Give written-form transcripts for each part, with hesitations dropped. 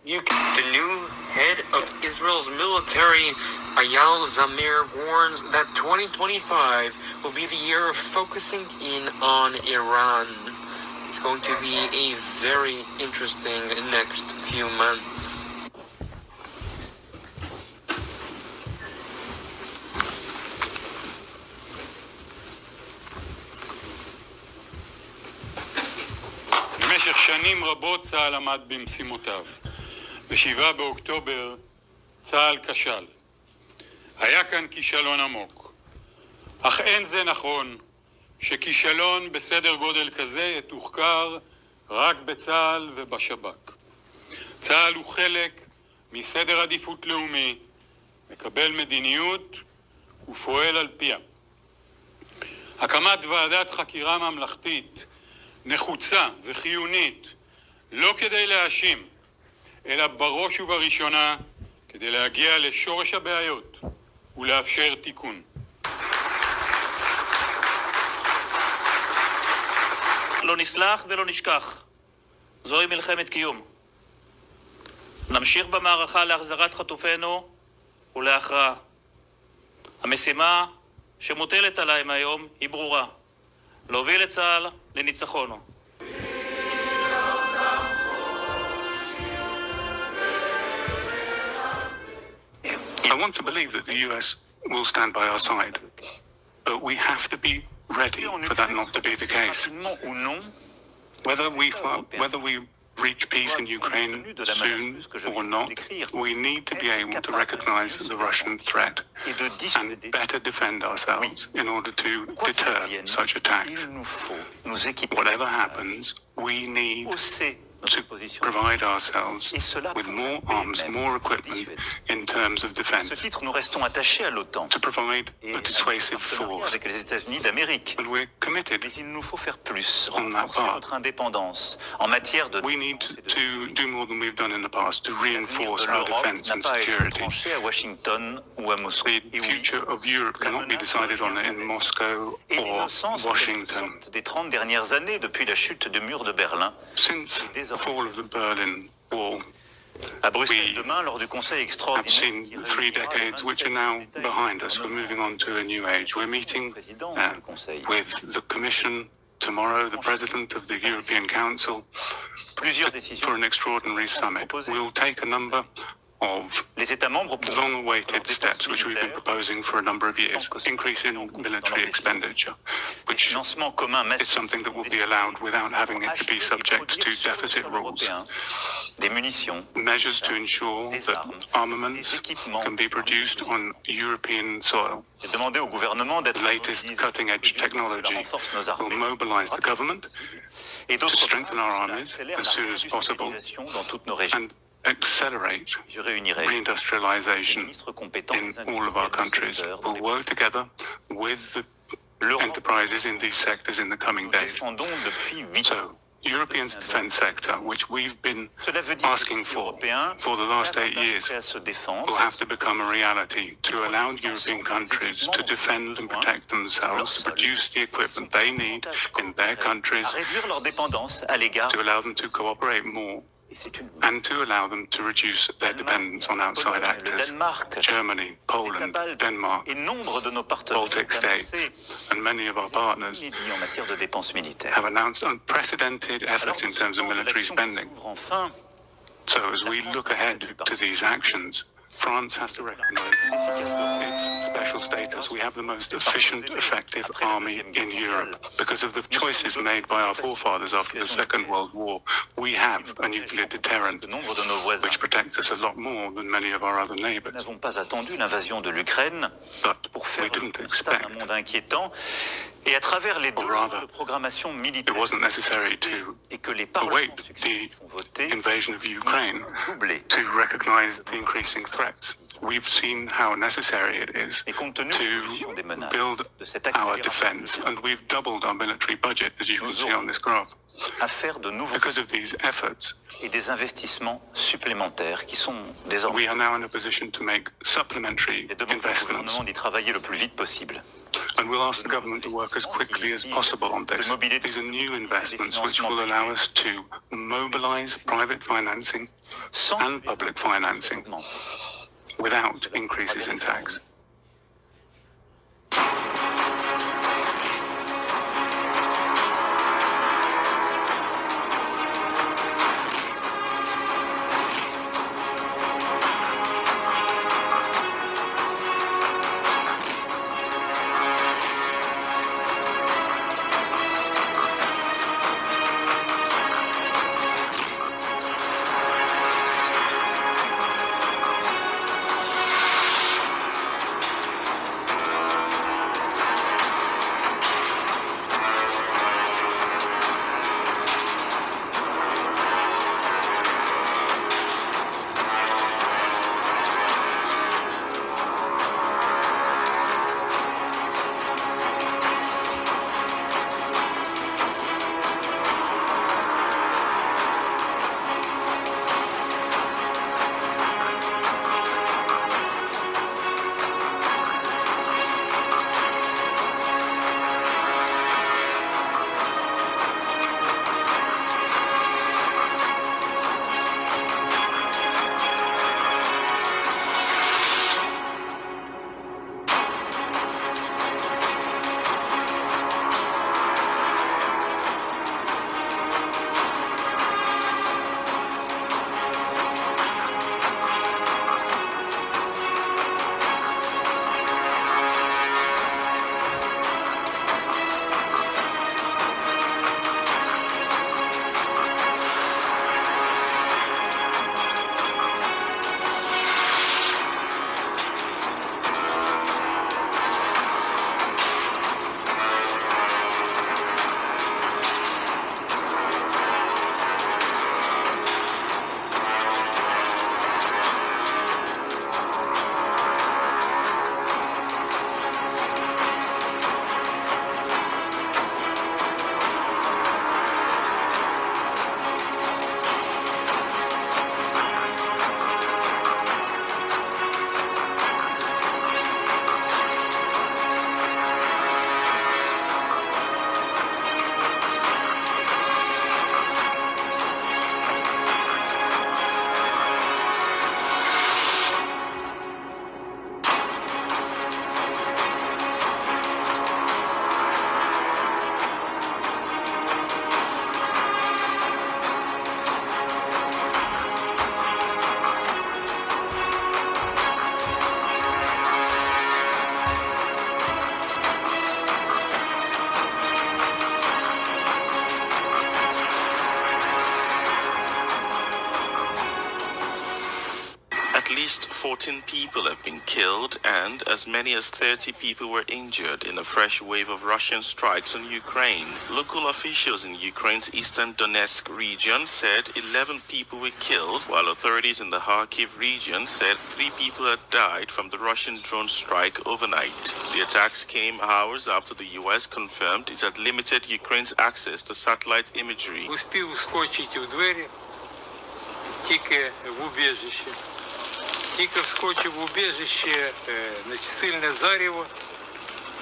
The new head of Israel's military, Eyal Zamir, warns that 2025 will be the year of focusing in on Iran. It's going to be a very interesting next few months. במשך שנים רבות צה"ל עמד במשימותיו. ב-7 באוקטובר צה"ל כשל. היה כאן כישלון עמוק. אך אין זה נכון שכישלון בסדר גודל כזה יתוחקר רק בצה"ל ובשב"כ. צה"ל הוא חלק מסדר עדיפות לאומי, מקבל מדיניות ופועל על פיה. הקמת ועדת חקירה ממלכתית נחוצה וחיונית, לא כדי להאשים, אלא בראש ובראשונה כדי להגיע לשורש הבעיות ולאפשר תיקון. לא נסלח ולא נשכח. זוהי מלחמת קיום. נמשיך במערכה להחזרת חטופינו ולהכרעה. המשימה שמוטלת עליהם היום היא ברורה. להוביל את צה"ל לניצחון. I want to believe that the US will stand by our side, but we have to be ready for that not to be the case. Whether we reach peace in Ukraine soon or not, we need to be able to recognize the Russian threat and better defend ourselves in order to deter such attacks. Whatever happens, we need to provide ourselves with more arms, more equipment in terms of defense, to provide a dissuasive force. And we're committed on that part. We need to do more than we've done in the past to reinforce our defense and security. The future of Europe cannot be decided on in Moscow or Washington. Since the fall of the Berlin Wall, we have seen 3 decades which are now behind us. We're moving on to a new age. We're meeting with the Commission tomorrow, the President of the European Council, for an extraordinary summit. We'll take a number of long-awaited steps which we've been proposing for a number of years, increase in military expenditure, which is something that will be allowed without having it to be subject to deficit rules. Measures to ensure that armaments can be produced on European soil. The latest cutting-edge technology will mobilize the government to strengthen our armies as soon as possible and accelerate reindustrialization in all of our countries. We'll work together with the enterprises in these sectors in the coming days. So, Europe's defense sector, which we've been asking for the last 8 years, will have to become a reality to allow European countries to defend and protect themselves, to produce the equipment they need in their countries, to allow them to cooperate more, and to allow them to reduce their dependence on outside actors. Germany, Poland, Denmark, Baltic states, and many of our partners have announced unprecedented efforts in terms of military spending. So as we look ahead to these actions, France has to recognize its special status. We have the most efficient, effective army in Europe. Because of the choices made by our forefathers after the Second World War, we have a nuclear deterrent, which protects us a lot more than many of our other neighbors. But we didn't expect, or rather, it wasn't necessary to await the invasion of Ukraine to recognize the increasing threats. We've seen how necessary it is to build our defense, and we've doubled our military budget, as you can see on this graph. Because of these efforts, we are now in a position to make supplementary investments. And we'll ask the government to work as quickly as possible on this. These are new investments which will allow us to mobilize private financing and public financing without increases in tax. At least 14 people have been killed and as many as 30 people were injured in a fresh wave of Russian strikes on Ukraine. Local officials in Ukraine's eastern Donetsk region said 11 people were killed, while authorities in the Kharkiv region said 3 people had died from the Russian drone strike overnight. The attacks came hours after the US confirmed it had limited Ukraine's access to satellite imagery. Успів вскочити в двері, тільки в убіжище. Тільки вскочив в убіжище, сильне зарево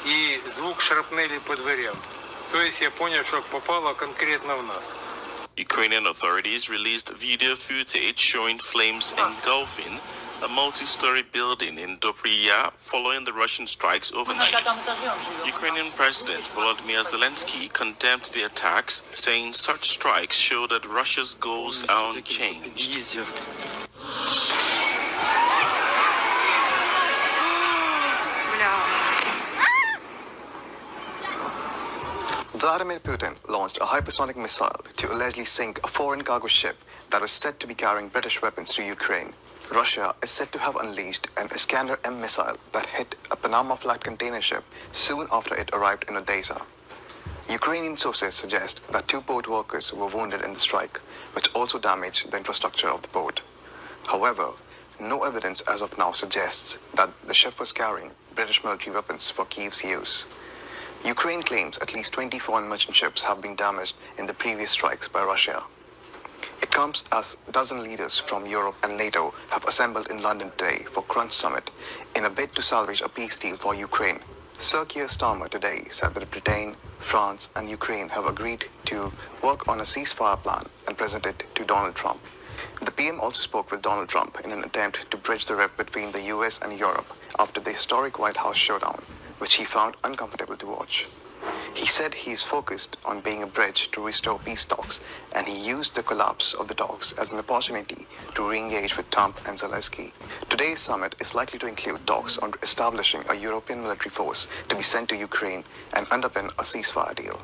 і звук шрапнелі по дверям. Тобто я зрозумів, що попало конкретно в нас. Ukrainian authorities released video footage showing flames engulfing a multi-story building in WWIII following the Russian strikes overnight. Ukrainian President Volodymyr Zelensky condemned the attacks, saying such strikes show that Russia's goals are unchanged. Vladimir Putin launched a hypersonic missile to allegedly sink a foreign cargo ship that was said to be carrying British weapons to Ukraine. Russia is said to have unleashed an Iskander-M missile that hit a Panama flag container ship soon after it arrived in Odessa. Ukrainian sources suggest that 2 port workers were wounded in the strike, which also damaged the infrastructure of the port. However, no evidence as of now suggests that the ship was carrying British military weapons for Kyiv's use. Ukraine claims at least 20 foreign merchant ships have been damaged in the previous strikes by Russia. It comes as a dozen leaders from Europe and NATO have assembled in London today for Crunch Summit in a bid to salvage a peace deal for Ukraine. Sir Keir Starmer today said that Britain, France, and Ukraine have agreed to work on a ceasefire plan and present it to Donald Trump. The PM also spoke with Donald Trump in an attempt to bridge the rift between the US and Europe after the historic White House showdown, which he found uncomfortable to watch. He said he is focused on being a bridge to restore peace talks, and he used the collapse of the talks as an opportunity to re-engage with Trump and Zelensky. Today's summit is likely to include talks on establishing a European military force to be sent to Ukraine and underpin a ceasefire deal.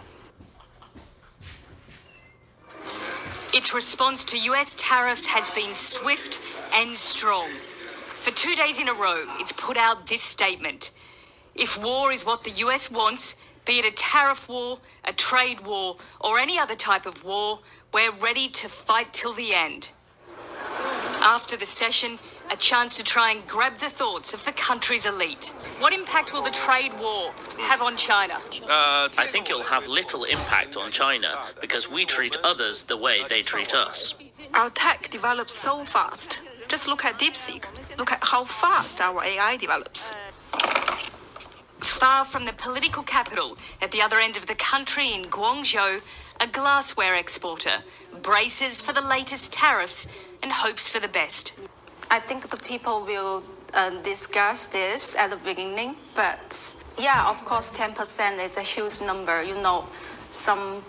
Its response to US tariffs has been swift and strong. For 2 days in a row, it's put out this statement. If war is what the US wants, be it a tariff war, a trade war, or any other type of war, we're ready to fight till the end. After the session, a chance to try and grab the thoughts of the country's elite. What impact will the trade war have on China? I think it'll have little impact on China because we treat others the way they treat us. Our tech develops so fast. Just look at DeepSeek. Look at how fast our AI develops. Far from the political capital, at the other end of the country in Guangzhou, a glassware exporter braces for the latest tariffs and hopes for the best. I think the people will discuss this at the beginning, but yeah, of course, 10% is a huge number. You know, some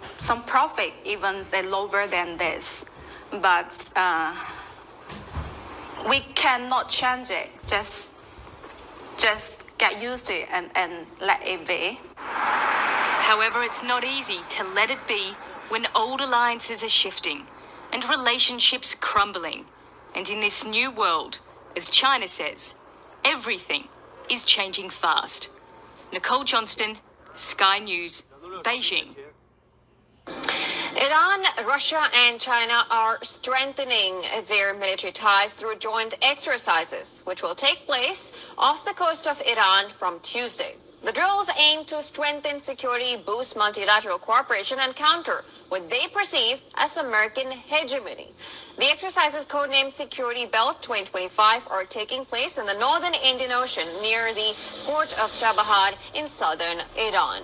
profit even they're lower than this, but we cannot change it. Just get used to it and let it be. However, it's not easy to let it be when old alliances are shifting and relationships crumbling. And in this new world, as China says, everything is changing fast. Nicole Johnston, Sky News, Beijing. Iran, Russia, and China are strengthening their military ties through joint exercises, which will take place off the coast of Iran from Tuesday. The drills aim to strengthen security, boost multilateral cooperation, and counter what they perceive as American hegemony. The exercises, codenamed Security Belt 2025, are taking place in the northern Indian Ocean near the port of Chabahar in southeast Iran.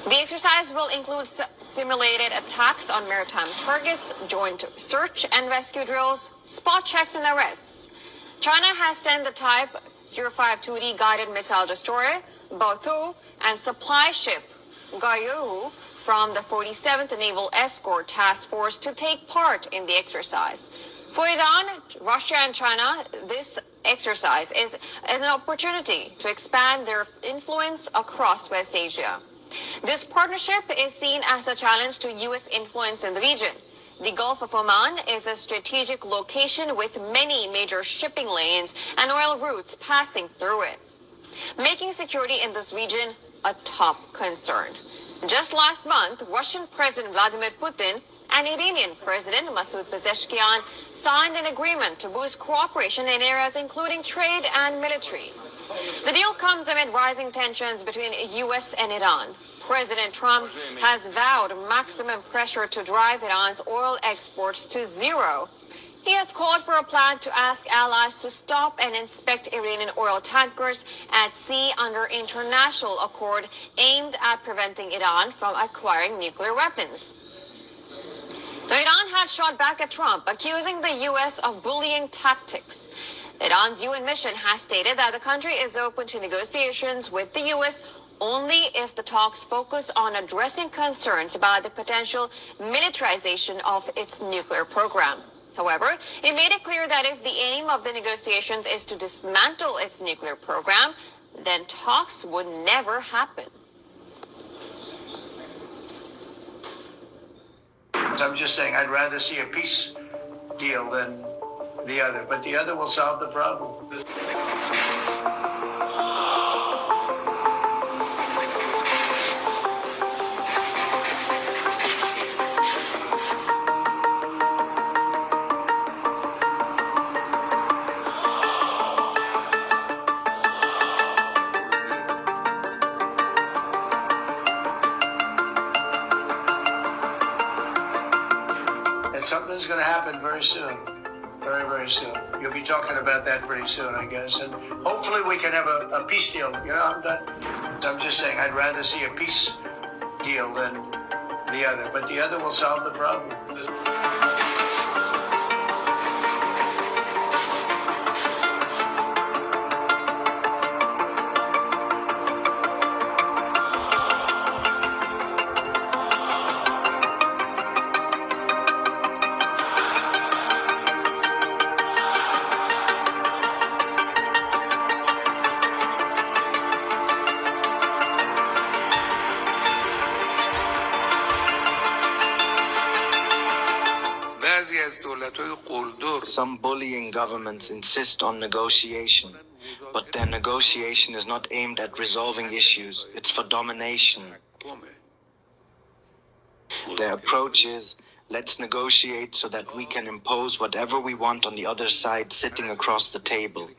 The exercise will include simulated attacks on maritime targets, joint search and rescue drills, spot checks and arrests. China has sent the Type 052D guided missile destroyer, Baotu, and supply ship, Gaoyu, from the 47th Naval Escort Task Force to take part in the exercise. For Iran, Russia, and China, this exercise is an opportunity to expand their influence across West Asia. This partnership is seen as a challenge to U.S. influence in the region. The Gulf of Oman is a strategic location with many major shipping lanes and oil routes passing through it, making security in this region a top concern. Just last month, Russian President Vladimir Putin and Iranian President Masoud Pezeshkian signed an agreement to boost cooperation in areas including trade and military. The deal comes amid rising tensions between U.S. and Iran. President Trump has vowed maximum pressure to drive Iran's oil exports to zero. He has called for a plan to ask allies to stop and inspect Iranian oil tankers at sea under international accord aimed at preventing Iran from acquiring nuclear weapons. Now, Iran had shot back at Trump, accusing the U.S. of bullying tactics. Iran's UN mission has stated that the country is open to negotiations with the U.S. only if the talks focus on addressing concerns about the potential militarization of its nuclear program. However, it made it clear that if the aim of the negotiations is to dismantle its nuclear program, then talks would never happen. I'm just saying I'd rather see a peace deal than the other, but the other will solve the problem. And something's going to happen very soon. very, very soon. You'll be talking about that pretty soon, I guess. And hopefully we can have a peace deal. You know, I'm just saying I'd rather see a peace deal than the other. But the other will solve the problem. Some bullying governments insist on negotiation, but their negotiation is not aimed at resolving issues, it's for domination. Their approach is, let's negotiate so that we can impose whatever we want on the other side sitting across the table.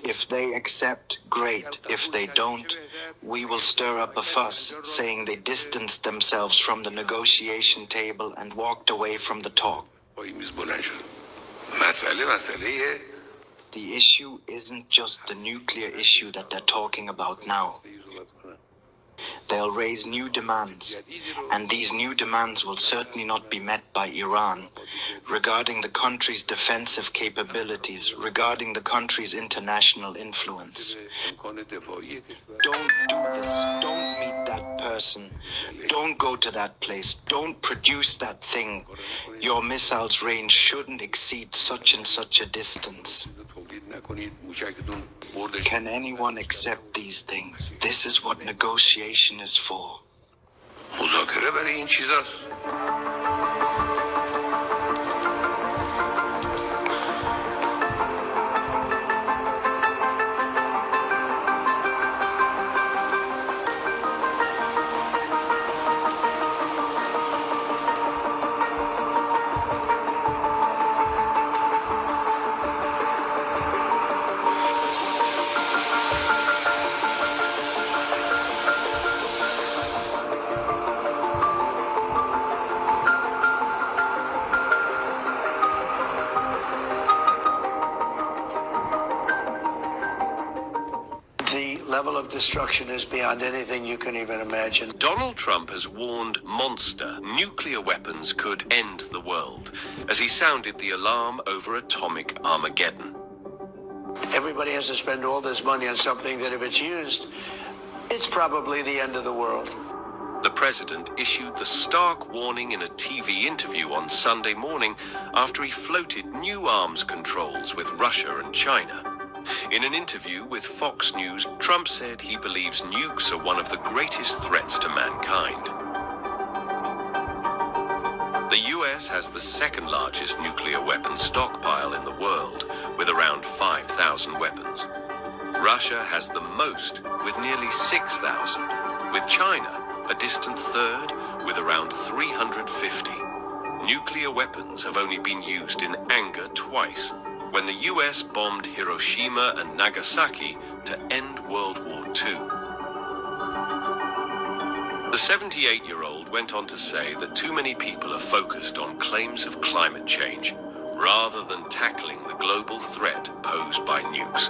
If they accept, great. If they don't, we will stir up a fuss, saying they distanced themselves from the negotiation table and walked away from the talk. The issue isn't just the nuclear issue that they're talking about now. They'll raise new demands, and these new demands will certainly not be met by Iran, regarding the country's defensive capabilities, regarding the country's international influence. Don't do this. Don't meet that person. Don't go to that place. Don't produce that thing. Your missiles' range shouldn't exceed such and such a distance. Can anyone accept these things? This is what negotiation is for. مذاکره برای این چیزاست. Level of destruction is beyond anything you can even imagine. Donald Trump has warned monster nuclear weapons could end the world as he sounded the alarm over atomic Armageddon. Everybody has to spend all this money on something that if it's used, it's probably the end of the world. The president issued the stark warning in a TV interview on Sunday morning after he floated new arms controls with Russia and China. In an interview with Fox News, Trump said he believes nukes are one of the greatest threats to mankind. The US has the second largest nuclear weapons stockpile in the world, with around 5,000 weapons. Russia has the most, with nearly 6,000, with China a distant third, with around 350. Nuclear weapons have only been used in anger twice, when the US bombed Hiroshima and Nagasaki to end World War II. The 78-year-old went on to say that too many people are focused on claims of climate change rather than tackling the global threat posed by nukes.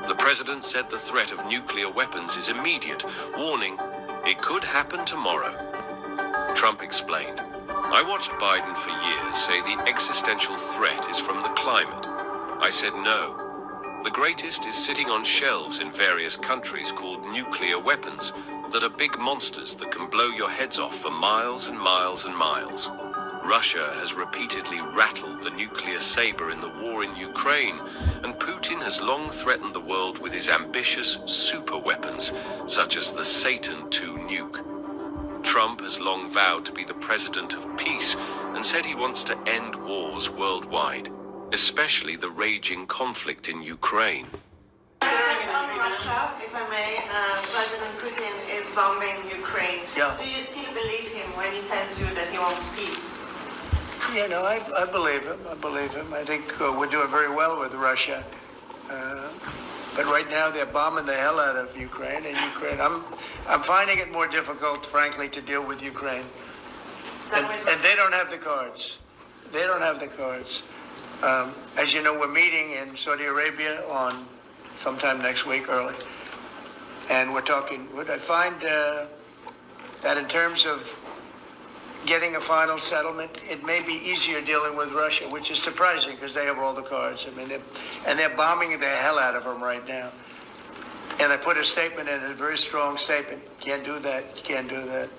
The president said the threat of nuclear weapons is immediate, warning it could happen tomorrow. Trump explained, I watched Biden for years say the existential threat is from the climate. I said no. The greatest is sitting on shelves in various countries called nuclear weapons that are big monsters that can blow your heads off for miles and miles and miles. Russia has repeatedly rattled the nuclear saber in the war in Ukraine, and Putin has long threatened the world with his ambitious super weapons, such as the Satan II nuke. Trump has long vowed to be the president of peace and said he wants to end wars worldwide, especially the raging conflict in Ukraine. Russia, if I may, President Putin is bombing Ukraine. Yeah. Do you still believe him when he tells you that he wants peace? You know, I believe him. I believe him. I think we're doing very well with Russia. But right now they're bombing the hell out of Ukraine. And Ukraine, I'm finding it more difficult, frankly, to deal with Ukraine. And they don't have the cards. They don't have the cards. As you know, we're meeting in Saudi Arabia on sometime next week, early. And we're talking, I find that in terms of getting a final settlement, it may be easier dealing with Russia, which is surprising because they have all the cards. I mean, they're bombing the hell out of them right now. And I put a statement in, a very strong statement. Can't do that. You can't do that.